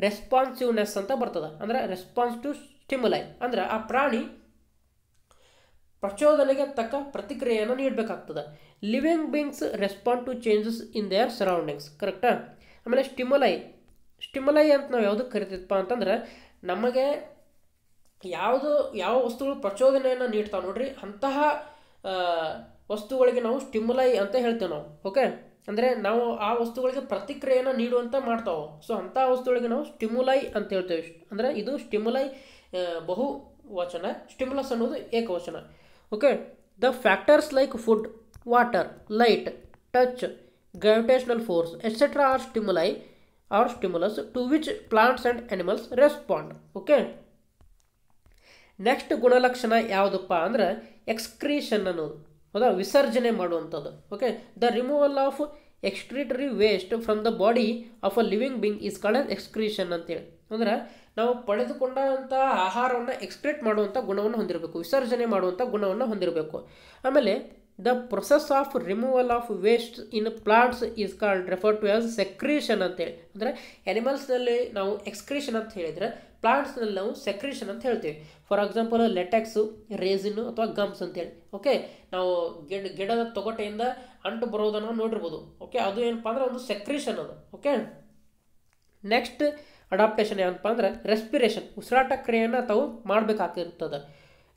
ರೆಸ್ಪಾನ್ಸಿವ್ನೆಸ್ ಅಂತ ಬರ್ತದೆ. ಅಂದರೆ ರೆಸ್ಪಾನ್ಸ್ ಟು ಸ್ಟಿಮ್ಯುಲೈ. ಅಂದ್ರೆ ಆ ಪ್ರಾಣಿ ಪ್ರಚೋದನೆಗೆ ತಕ್ಕ ಪ್ರತಿಕ್ರಿಯೆಯನ್ನು ನೀಡಬೇಕಾಗ್ತದೆ. Living beings respond to changes in their surroundings, ಕರೆಕ್ಟಾ. ಆಮೇಲೆ ಸ್ಟಿಮ್ಯುಲೈ ಅಂತ ನಾವು ಯಾವುದಕ್ಕೆ ಕರಿತೀವಪ್ಪ ಅಂತಂದ್ರೆ ನಮಗೆ ಯಾವ ವಸ್ತುಗಳು ಪ್ರಚೋದನೆಯನ್ನು ನೀಡ್ತಾವೆ ನೋಡ್ರಿ, ಅಂತಹ ವಸ್ತುಗಳಿಗೆ ನಾವು ಸ್ಟಿಮ್ಯುಲೈ ಅಂತ ಹೇಳ್ತೇವೆ ನಾವು. ಓಕೆ. ಅಂದರೆ ನಾವು ಆ ವಸ್ತುಗಳಿಗೆ ಪ್ರತಿಕ್ರಿಯೆಯನ್ನು ನೀಡುವಂಥ ಮಾಡ್ತಾವೆ. ಸೊ ಅಂಥ ವಸ್ತುಗಳಿಗೆ ನಾವು ಸ್ಟಿಮ್ಯುಲೈ ಅಂತ ಹೇಳ್ತೇವೆ. ಅಂದರೆ ಇದು ಸ್ಟಿಮ್ಯುಲೈ ಬಹುವಚನ, ಸ್ಟಿಮ್ಯುಲಸ್ ಅನ್ನೋದು ಏಕವಚನ. Okay. The factors like food, water, light, touch, gravitational force etcetera are stimuli or stimulus to which plants and animals respond. Okay. Next ಗುಣಲಕ್ಷಣ ಯಾವುದಪ್ಪ ಅಂದ್ರೆ ಎಕ್ಸ್ಕ್ರೀಷನ್ ಅನ್ನೋದು, ಹೌದಾ, ವಿಸರ್ಜನೆ ಮಾಡುವಂಥದ್ದು. Okay. The removal of excretory waste from the body of a living being is called excretion ಅಂತೇಳಿ. ಅಂದ್ರೆ ನಾವು ಪಡೆದುಕೊಂಡಂಥ ಆಹಾರವನ್ನು ಎಕ್ಸ್ಕ್ರೀಟ್ ಮಾಡುವಂಥ ಗುಣವನ್ನು ಹೊಂದಿರಬೇಕು, ವಿಸರ್ಜನೆ ಮಾಡುವಂಥ ಗುಣವನ್ನು ಹೊಂದಿರಬೇಕು. ಆಮೇಲೆ the process of removal of waste in plants is called refer to as secretion ಅಂತೇಳಿ. ಅಂದರೆ ಎನಿಮಲ್ಸ್ನಲ್ಲಿ ನಾವು ಎಕ್ಸ್ಕ್ರೀಷನ್ ಅಂತ ಹೇಳಿದರೆ ಪ್ಲಾಂಟ್ಸ್ನಲ್ಲಿ ನಾವು ಸೆಕ್ರೀಷನ್ ಅಂತ ಹೇಳ್ತೀವಿ. ಫಾರ್ ಎಕ್ಸಾಂಪಲ್ ಲೆಟೆಕ್ಸು, ರೇಸಿನ್ನು ಅಥವಾ ಗಮ್ಸ್ ಅಂತೇಳಿ. ಓಕೆ. ನಾವು ಗಿಡದ ತೊಗಟೆಯಿಂದ ಅಂಟು ಬರೋದನ್ನು ನೋಡಿರ್ಬೋದು. ಓಕೆ. ಅದು ಏನಪ್ಪ ಅಂದ್ರೆ ಒಂದು ಸೆಕ್ರೀಷನ್ ಅದು. ಓಕೆ. ನೆಕ್ಸ್ಟ್ ಅಡಾಪ್ಟೇಷನ್ ಏನಪ್ಪ ಅಂದ್ರೆ ರೆಸ್ಪಿರೇಷನ್, ಉಸಿರಾಟ ಕ್ರಿಯೆಯನ್ನು ತಾವು ಮಾಡಬೇಕಾಗಿರ್ತದೆ.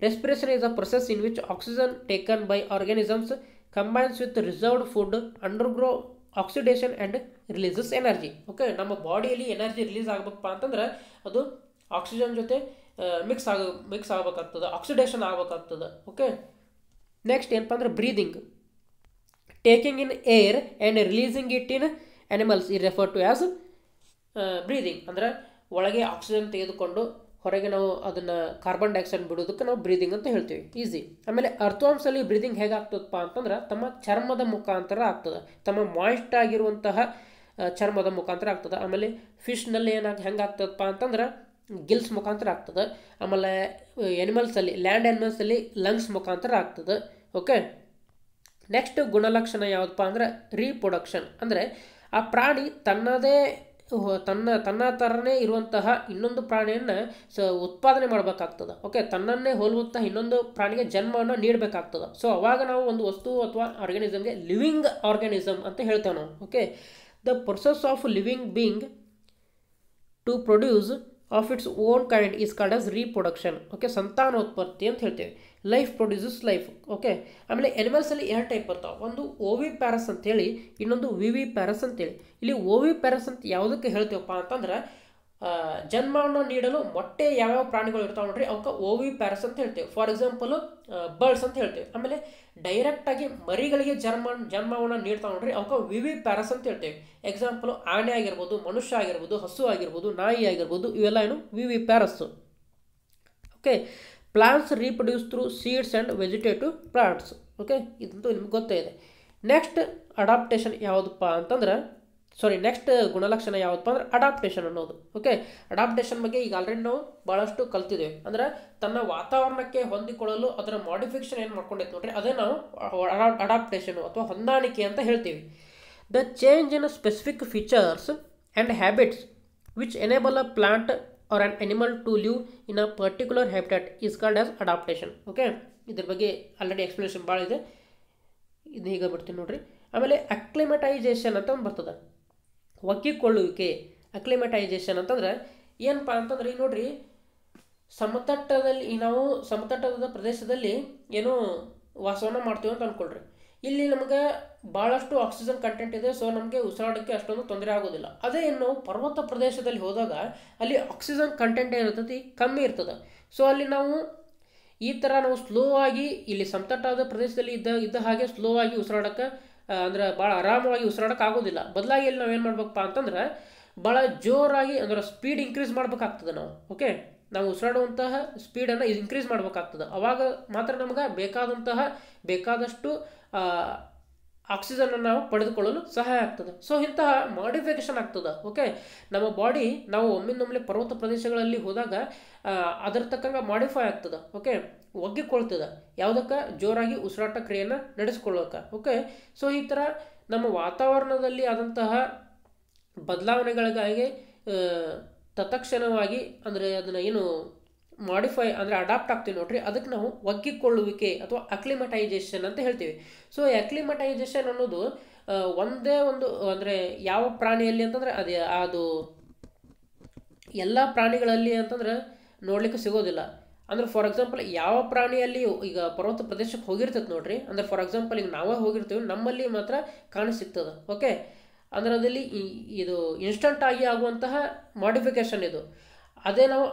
Respiration is a process in which oxygen taken by organisms combines with reserved food, undergo oxidation and releases energy. Okay. ನಮ್ಮ ಬಾಡಿಯಲ್ಲಿ ಎನರ್ಜಿ ರಿಲೀಸ್ ಆಗಬೇಕಪ್ಪ ಅಂತಂದ್ರೆ ಅದು ಆಕ್ಸಿಜನ್ ಜೊತೆ ಮಿಕ್ಸ್ ಆಗಬೇಕಾಗ್ತದೆ, ಆಕ್ಸಿಡೇಷನ್ ಆಗಬೇಕಾಗ್ತದೆ. ಓಕೆ. ನೆಕ್ಸ್ಟ್ ಏನಪ್ಪ ಅಂದ್ರೆ breathing, taking in air and releasing it in animals ಈ refer to as breathing. ಅಂದರೆ ಒಳಗೆ ಆಕ್ಸಿಜನ್ ತೆಗೆದುಕೊಂಡು ಹೊರಗೆ ನಾವು ಅದನ್ನು ಕಾರ್ಬನ್ ಡೈಆಕ್ಸೈಡ್ ಬಿಡೋದಕ್ಕೆ ನಾವು ಬ್ರೀದಿಂಗ್ ಅಂತ ಹೇಳ್ತೀವಿ. ಈಸಿ. ಆಮೇಲೆ ಅರ್ಥವಾಮ್ಸಲ್ಲಿ ಬ್ರೀದಿಂಗ್ ಹೇಗೆ ಆಗ್ತದಪ್ಪ ಅಂತಂದ್ರೆ ತಮ್ಮ ಚರ್ಮದ ಮುಖಾಂತರ ಆಗ್ತದೆ, ತಮ್ಮ ಮಾಯಿಸ್ಟ್ ಆಗಿರುವಂತಹ ಚರ್ಮದ ಮುಖಾಂತರ ಆಗ್ತದೆ. ಆಮೇಲೆ ಫಿಶ್ನಲ್ಲಿ ಹೆಂಗೆ ಆಗ್ತದಪ್ಪ ಅಂತಂದ್ರೆ ಗಿಲ್ಸ್ ಮುಖಾಂತರ ಆಗ್ತದೆ. ಆಮೇಲೆ ಎನಿಮಲ್ಸಲ್ಲಿ ಲ್ಯಾಂಡ್ ಆ್ಯನಿಮಲ್ಸಲ್ಲಿ ಲಂಗ್ಸ್ ಮುಖಾಂತರ ಆಗ್ತದೆ. ಓಕೆ, ನೆಕ್ಸ್ಟ್ ಗುಣಲಕ್ಷಣ ಯಾವುದಪ್ಪ ಅಂದ್ರೆ ರೀಪ್ರೊಡಕ್ಷನ್. ಅಂದರೆ ಆ ಪ್ರಾಣಿ ತನ್ನದೇ ತನ್ನ ಥರನೇ ಇರುವಂತಹ ಇನ್ನೊಂದು ಪ್ರಾಣಿಯನ್ನು ಉತ್ಪಾದನೆ ಮಾಡಬೇಕಾಗ್ತದೆ. ಓಕೆ, ತನ್ನನ್ನೇ ಹೋಲುವಂತಹ ಇನ್ನೊಂದು ಪ್ರಾಣಿಗೆ ಜನ್ಮವನ್ನು ನೀಡಬೇಕಾಗ್ತದೆ. ಸೊ ಅವಾಗ ನಾವು ಒಂದು ವಸ್ತು ಅಥವಾ ಆರ್ಗ್ಯಾನಿಸಮ್ಗೆ ಲಿವಿಂಗ್ ಆರ್ಗ್ಯಾನಿಸಮ್ ಅಂತ ಹೇಳ್ತೇವೆ ನಾವು. Okay, the process of living being to produce of its own kind is called as reproduction. Okay, ಸಂತಾನೋತ್ಪತ್ತಿ ಅಂತ ಹೇಳ್ತೇವೆ. Life produces life. ಓಕೆ, ಆಮೇಲೆ ಎನಿಮಲ್ಸಲ್ಲಿ 2 ಟೈಪ್ ಬರ್ತಾವೆ. ಒಂದು ಓವಿ ಪ್ಯಾರಸ್ ಅಂತೇಳಿ, ಇನ್ನೊಂದು ವಿವಿ ಪ್ಯಾರಸ್ ಅಂತೇಳಿ. ಇಲ್ಲಿ ಓವಿ ಪ್ಯಾರಸ್ ಅಂತ ಯಾವುದಕ್ಕೆ ಹೇಳ್ತೇವಪ್ಪ ಅಂತಂದ್ರೆ ಜನ್ಮವನ್ನು ನೀಡಲು ಮೊಟ್ಟೆ ಯಾವ್ಯಾವ ಪ್ರಾಣಿಗಳು ಇರ್ತಾವೆ ನೋಡ್ರಿ, ಅವಕ್ಕೆ ಓವಿ ಪ್ಯಾರಸ್ ಅಂತ ಹೇಳ್ತೇವೆ. ಫಾರ್ ಎಕ್ಸಾಂಪಲ್ ಬರ್ಡ್ಸ್ ಅಂತ ಹೇಳ್ತೇವೆ. ಆಮೇಲೆ ಡೈರೆಕ್ಟಾಗಿ ಮರಿಗಳಿಗೆ ಜನ್ಮವನ್ನು ನೀಡ್ತಾವೆ ನೋಡ್ರಿ, ಅವಕ್ಕೆ ವಿವಿ ಪ್ಯಾರಸ್ ಅಂತ ಹೇಳ್ತೇವೆ. ಎಕ್ಸಾಂಪಲ್ ಆನೆ ಆಗಿರ್ಬೋದು, ಮನುಷ್ಯ ಆಗಿರ್ಬೋದು, ಹಸು ಆಗಿರ್ಬೋದು, ನಾಯಿ ಆಗಿರ್ಬೋದು, ಇವೆಲ್ಲ ಏನು viviparous. Okay, plants reproduce through seeds and vegetative plants. Okay, ಇದಂತೂ ನಿಮ್ಗೆ ಗೊತ್ತೇ ಇದೆ. ನೆಕ್ಸ್ಟ್ ಅಡಾಪ್ಟೇಷನ್ ಯಾವುದಪ್ಪ ಅಂತಂದ್ರೆ ನೆಕ್ಸ್ಟ್ ಗುಣಲಕ್ಷಣ ಯಾವುದಪ್ಪ ಅಂದ್ರೆ ಅಡಾಪ್ಟೇಷನ್ ಅನ್ನೋದು. ಓಕೆ, ಅಡಾಪ್ಟೇಷನ್ ಬಗ್ಗೆ ಈಗ ಆಲ್ರೆಡಿ ನಾವು ಭಾಳಷ್ಟು ಕಲ್ತಿದ್ದೇವೆ. ಅಂದ್ರೆ ತನ್ನ ವಾತಾವರಣಕ್ಕೆ ಹೊಂದಿಕೊಳ್ಳಲು ಅದರ ಮಾಡಿಫಿಕೇಶನ್ ಏನು ಮಾಡ್ಕೊಂಡೈತೆ ನೋಡ್ರಿ, ಅದೇ ನಾವು ಅಡಾಪ್ಟೇಷನ್ ಅಥವಾ ಹೊಂದಾಣಿಕೆ ಅಂತ ಹೇಳ್ತೀವಿ. The change in specific features and habits which enable a plant or an animal to live in a particular habitat is called as adaptation. Okay, ಇದ್ರ ಬಗ್ಗೆ ಆಲ್ರೆಡಿ ಎಕ್ಸ್ಪ್ಲನೇಷನ್ ಭಾಳ ಇದೆ, ಇದು ಹೀಗೆ ಬಿಡ್ತೀನಿ ನೋಡ್ರಿ. ಆಮೇಲೆ ಅಕ್ಲಿಮಟೈಸೇಷನ್ ಅಂತ ಒಂದು ಬರ್ತದೆ, ಒಗ್ಗಿಕೊಳ್ಳುವಿಕೆ. ಅಕ್ಲಿಮಟೈಸೇಷನ್ ಅಂತಂದ್ರೆ ಏನಪ್ಪ ಅಂತಂದ್ರೆ ಈಗ ನೋಡ್ರಿ, ನಾವು ಸಮತಟ್ಟದ ಪ್ರದೇಶದಲ್ಲಿ ಏನೋ ವಾಸವನ್ನು ಮಾಡ್ತೀವಿ ಅಂತ ಅಂದ್ಕೊಳ್ರಿ. ಇಲ್ಲಿ ನಮಗೆ ಭಾಳಷ್ಟು ಆಕ್ಸಿಜನ್ ಕಂಟೆಂಟ್ ಇದೆ, ಸೊ ನಮಗೆ ಉಸಿರಾಡೋಕ್ಕೆ ಅಷ್ಟೊಂದು ತೊಂದರೆ ಆಗೋದಿಲ್ಲ. ಅದೇ ನಾವು ಪರ್ವತ ಪ್ರದೇಶದಲ್ಲಿ ಹೋದಾಗ ಅಲ್ಲಿ ಆಕ್ಸಿಜನ್ ಕಂಟೆಂಟ್ ಏನಿರ್ತೈತಿ ಕಮ್ಮಿ ಇರ್ತದೆ. ಸೊ ಅಲ್ಲಿ ನಾವು ಈ ಥರ ನಾವು ಸ್ಲೋ ಆಗಿ ಇಲ್ಲಿ ಸಮತಟ್ಟಾದ ಪ್ರದೇಶದಲ್ಲಿ ಇದ್ದ ಹಾಗೆ ಸ್ಲೋ ಆಗಿ ಉಸಿರಾಡೋಕ್ಕೆ ಅಂದ್ರೆ ಭಾಳ ಆರಾಮವಾಗಿ ಉಸಿರಾಡೋಕೆ ಆಗೋದಿಲ್ಲ. ಬದಲಾಗಿ ಇಲ್ಲಿ ನಾವೇನು ಮಾಡ್ಬೇಕಪ್ಪ ಅಂತಂದ್ರೆ ಭಾಳ ಜೋರಾಗಿ ಅಂದ್ರೆ ಸ್ಪೀಡ್ ಇನ್ಕ್ರೀಸ್ ಮಾಡ್ಬೇಕಾಗ್ತದೆ ನಾವು. ಓಕೆ, ನಾವು ಉಸಿರಾಡುವಂತಹ ಸ್ಪೀಡನ್ನು ಇನ್ಕ್ರೀಸ್ ಮಾಡ್ಬೇಕಾಗ್ತದೆ. ಅವಾಗ ಮಾತ್ರ ನಮ್ಗೆ ಬೇಕಾದಷ್ಟು ಆಕ್ಸಿಜನ್ ನಾವು ಪಡೆದುಕೊಳ್ಳಲು ಸಹಾಯ ಆಗ್ತದೆ. ಸೊ ಇಂತಹ ಮಾಡಿಫಿಕೇಶನ್ ಆಗ್ತದೆ. ಓಕೆ, ನಮ್ಮ ಬಾಡಿ ನಾವು ಒಮ್ಮಿಂದೊಮ್ಮೆ ಪರ್ವತ ಪ್ರದೇಶಗಳಲ್ಲಿ ಹೋದಾಗ ಅದರ ತಕ್ಕಂಗೆ ಮಾಡಿಫೈ ಆಗ್ತದೆ. ಓಕೆ, ಒಗ್ಗಿಕೊಳ್ತದೆ, ಯಾವುದಕ್ಕೆ ಜೋರಾಗಿ ಉಸಿರಾಟ ಕ್ರಿಯೆಯನ್ನು ನಡೆಸ್ಕೊಳ್ಳೋಕೆ. ಓಕೆ, ಸೊ ಈ ಥರ ನಮ್ಮ ವಾತಾವರಣದಲ್ಲಿ ಆದಂತಹ ಬದಲಾವಣೆಗಳಿಗಾಗಿ ತತ್ಕ್ಷಣವಾಗಿ ಅಂದರೆ ಅದನ್ನು ಏನು ಮಾಡಿಫೈ ಅಂದರೆ ಅಡಾಪ್ಟ್ ಆಗ್ತೀವಿ ನೋಡ್ರಿ, ಅದಕ್ಕೆ ನಾವು ಒಗ್ಗಿಕೊಳ್ಳುವಿಕೆ ಅಥವಾ ಅಕ್ಲಿಮಟೈಸೇಷನ್ ಅಂತ ಹೇಳ್ತೀವಿ. ಸೊ ಅಕ್ಲಿಮಟೈಸೇಷನ್ ಅನ್ನೋದು ಒಂದೇ ಒಂದು ಅಂದರೆ ಯಾವ ಪ್ರಾಣಿಯಲ್ಲಿ ಅಂತಂದರೆ ಅದು ಎಲ್ಲ ಪ್ರಾಣಿಗಳಲ್ಲಿ ಅಂತಂದ್ರೆ ನೋಡ್ಲಿಕ್ಕೆ ಸಿಗೋದಿಲ್ಲ. ಅಂದ್ರೆ ಫಾರ್ ಎಕ್ಸಾಂಪಲ್ ಯಾವ ಪ್ರಾಣಿಯಲ್ಲಿ ಈಗ ಪರ್ವತ ಪ್ರದೇಶಕ್ಕೆ ಹೋಗಿರ್ತೈತೆ ನೋಡ್ರಿ, ಅಂದ್ರೆ ಫಾರ್ ಎಕ್ಸಾಂಪಲ್ ಈಗ ನಾವೇ ಹೋಗಿರ್ತೀವಿ, ನಮ್ಮಲ್ಲಿ ಮಾತ್ರ ಕಾಣಿಸಿಗ್ತದೆ. ಓಕೆ, ಅಂದ್ರೆ ಅದಲ್ಲಿ ಇದು ಇನ್ಸ್ಟಂಟ್ ಆಗಿ ಆಗುವಂತಹ ಮಾಡಿಫಿಕೇಶನ್ ಇದು. ಅದೇ ನಾವು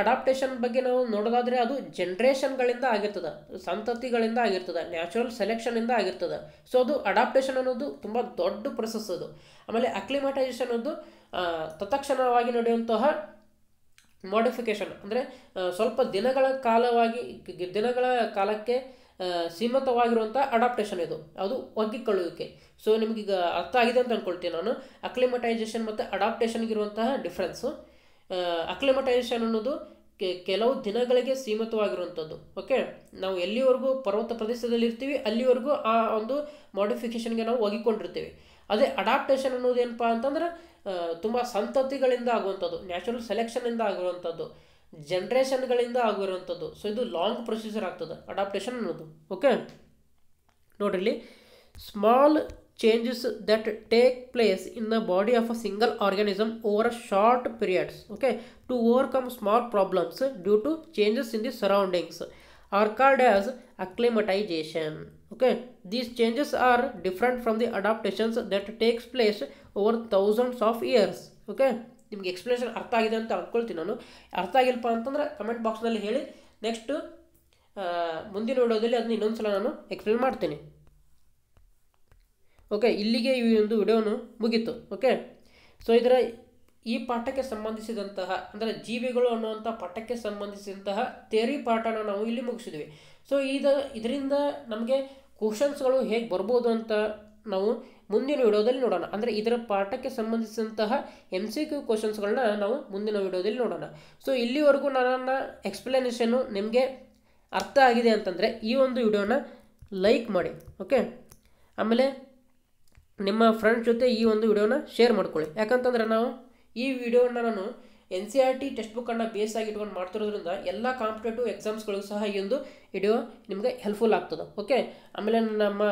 ಅಡಾಪ್ಟೇಷನ್ ಬಗ್ಗೆ ನಾವು ನೋಡೋದಾದರೆ ಅದು ಜನ್ರೇಷನ್ಗಳಿಂದ ಆಗಿರ್ತದೆ, ಸಂತತಿಗಳಿಂದ ಆಗಿರ್ತದೆ, ನ್ಯಾಚುರಲ್ ಸೆಲೆಕ್ಷನಿಂದ ಆಗಿರ್ತದೆ. ಸೊ ಅದು ಅಡಾಪ್ಟೇಷನ್ ಅನ್ನೋದು ತುಂಬ ದೊಡ್ಡ ಪ್ರೊಸೆಸ್ ಅದು. ಆಮೇಲೆ ಅಕ್ಲಿಮಟೈಸೇಷನ್ ಅನ್ನೋದು ತತ್ಕ್ಷಣವಾಗಿ ನಡೆಯುವಂತಹ ಮಾಡಿಫಿಕೇಶನ್, ಅಂದರೆ ಸ್ವಲ್ಪ ದಿನಗಳ ಕಾಲಕ್ಕೆ ಸೀಮಿತವಾಗಿರುವಂಥ ಅಡಾಪ್ಟೇಷನ್ ಇದು, ಅದು ಒಗ್ಗಿಕೊಳ್ಳುವಿಕೆ. ಸೊ ನಿಮಗೀಗ ಅರ್ಥ ಆಗಿದೆ ಅಂತ ಅಂದ್ಕೊಳ್ತೀನಿ ನಾನು, ಅಕ್ಲಿಮಟೈಸೇಷನ್ ಮತ್ತು ಅಡಾಪ್ಟೇಷನ್ಗಿರುವಂತಹ ಡಿಫ್ರೆನ್ಸು. ಅಕ್ಲಿಮಟೈಸೇಷನ್ ಅನ್ನೋದು ಕೆಲವು ದಿನಗಳಿಗೆ ಸೀಮಿತವಾಗಿರುವಂಥದ್ದು. ಓಕೆ, ನಾವು ಎಲ್ಲಿವರೆಗೂ ಪರ್ವತ ಪ್ರದೇಶದಲ್ಲಿ ಇರ್ತೀವಿ ಅಲ್ಲಿವರೆಗೂ ಆ ಒಂದು ಮಾಡಿಫಿಕೇಷನ್ಗೆ ನಾವು ಒಗ್ಗಿಕೊಂಡಿರ್ತೀವಿ. ಅದೇ ಅಡಾಪ್ಟೇಷನ್ ಅನ್ನೋದು ಏನಪ್ಪ ಅಂತಂದ್ರೆ ತುಂಬ ಸಂತತಿಗಳಿಂದ ಆಗುವಂಥದ್ದು, ನ್ಯಾಚುರಲ್ ಸೆಲೆಕ್ಷನಿಂದ ಆಗಿರುವಂಥದ್ದು, ಜನ್ರೇಷನ್ಗಳಿಂದ ಆಗಿರುವಂಥದ್ದು. ಸೊ ಇದು ಲಾಂಗ್ ಪ್ರೊಸೀಜರ್ ಆಗ್ತದೆ ಅಡಾಪ್ಟೇಷನ್ ಅನ್ನೋದು. ಓಕೆ, ನೋಡ್ರಿ ಇಲ್ಲಿ small changes that take place in the body of a single organism over a short periods, okay, to overcome small problems due to changes in the surroundings are called as acclimatization. Okay, these changes are different from the adaptations that takes place over thousands of years. Okay, ನಿಮಗೆ explanation ಅರ್ಥ ಆಗಿದೆ ಅಂತ ಅಂದ್ಕೊಳ್ತೀನಿ ನಾನು. ಅರ್ಥ ಆಗಿಲ್ಲಪ್ಪ ಅಂತಂದ್ರೆ comment ಬಾಕ್ಸ್ನಲ್ಲಿ ಹೇಳಿ, ನೆಕ್ಸ್ಟ್ ಮುಂದಿನ ವಿಡಿಯೋದಲ್ಲಿ ಅದನ್ನ ಇನ್ನೊಂದ್ಸಲ ನಾನು ಎಕ್ಸ್ಪ್ಲೇನ್ ಮಾಡ್ತೀನಿ. ಓಕೆ, ಇಲ್ಲಿಗೆ ಈ ಒಂದು ವಿಡಿಯೋನು ಮುಗೀತು. ಓಕೆ, ಸೊ ಈ ಪಾಠಕ್ಕೆ ಸಂಬಂಧಿಸಿದಂತಹ ಅಂದರೆ ಜೀವಿಗಳು ಅನ್ನುವಂಥ ಪಾಠಕ್ಕೆ ಸಂಬಂಧಿಸಿದಂತಹ ಥಿಯರಿ ಪಾಠನ ನಾವು ಇಲ್ಲಿ ಮುಗಿಸಿದ್ವಿ. ಸೊ ಇದರಿಂದ ನಮಗೆ ಕ್ವಶನ್ಸ್ಗಳು ಹೇಗೆ ಬರ್ಬೋದು ಅಂತ ನಾವು ಮುಂದಿನ ವಿಡಿಯೋದಲ್ಲಿ ನೋಡೋಣ. ಅಂದರೆ ಇದರ ಪಾಠಕ್ಕೆ ಸಂಬಂಧಿಸಿದಂತಹ MCQ ಕ್ವಶನ್ಸ್ಗಳನ್ನ ನಾವು ಮುಂದಿನ ವಿಡಿಯೋದಲ್ಲಿ ನೋಡೋಣ. ಸೊ ಇಲ್ಲಿವರೆಗೂ ನನ್ನ ಎಕ್ಸ್ಪ್ಲನೇಷನ್ನು ನಿಮಗೆ ಅರ್ಥ ಆಗಿದೆ ಅಂತಂದರೆ ಈ ಒಂದು ವಿಡಿಯೋನ ಲೈಕ್ ಮಾಡಿ, ಓಕೆ. ಆಮೇಲೆ ನಿಮ್ಮ ಫ್ರೆಂಡ್ಸ್ ಜೊತೆ ಈ ಒಂದು ವಿಡಿಯೋನ ಶೇರ್ ಮಾಡ್ಕೊಳ್ಳಿ. ಯಾಕಂತಂದರೆ ಈ ವಿಡಿಯೋನ ನಾನು NCERT ಟೆಕ್ಸ್ಟ್ ಬುಕ್ಕನ್ನು ಬೇಸ್ ಆಗಿ ಇಟ್ಕೊಂಡು ಮಾಡ್ತಿರೋದ್ರಿಂದ ಎಲ್ಲ ಕಾಂಪಿಟೇಟಿವ್ ಎಕ್ಸಾಮ್ಸ್ಗಳಿಗೂ ಸಹ ಈ ಒಂದು ವಿಡಿಯೋ ನಿಮಗೆ ಹೆಲ್ಪ್ಫುಲ್ ಆಗ್ತದೆ, ಓಕೆ. ಆಮೇಲೆ ನಮ್ಮ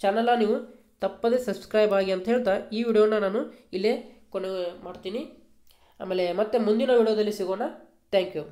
ಚಾನಲ ನೀವು ತಪ್ಪದೇ ಸಬ್ಸ್ಕ್ರೈಬ್ ಆಗಿ ಅಂತ ಹೇಳ್ತಾ ಈ ವಿಡಿಯೋನ ನಾನು ಇಲ್ಲೇ ಕೊನೆ ಮಾಡ್ತೀನಿ. ಆಮೇಲೆ ಮತ್ತೆ ಮುಂದಿನ ವಿಡಿಯೋದಲ್ಲಿ ಸಿಗೋಣ. Thank you.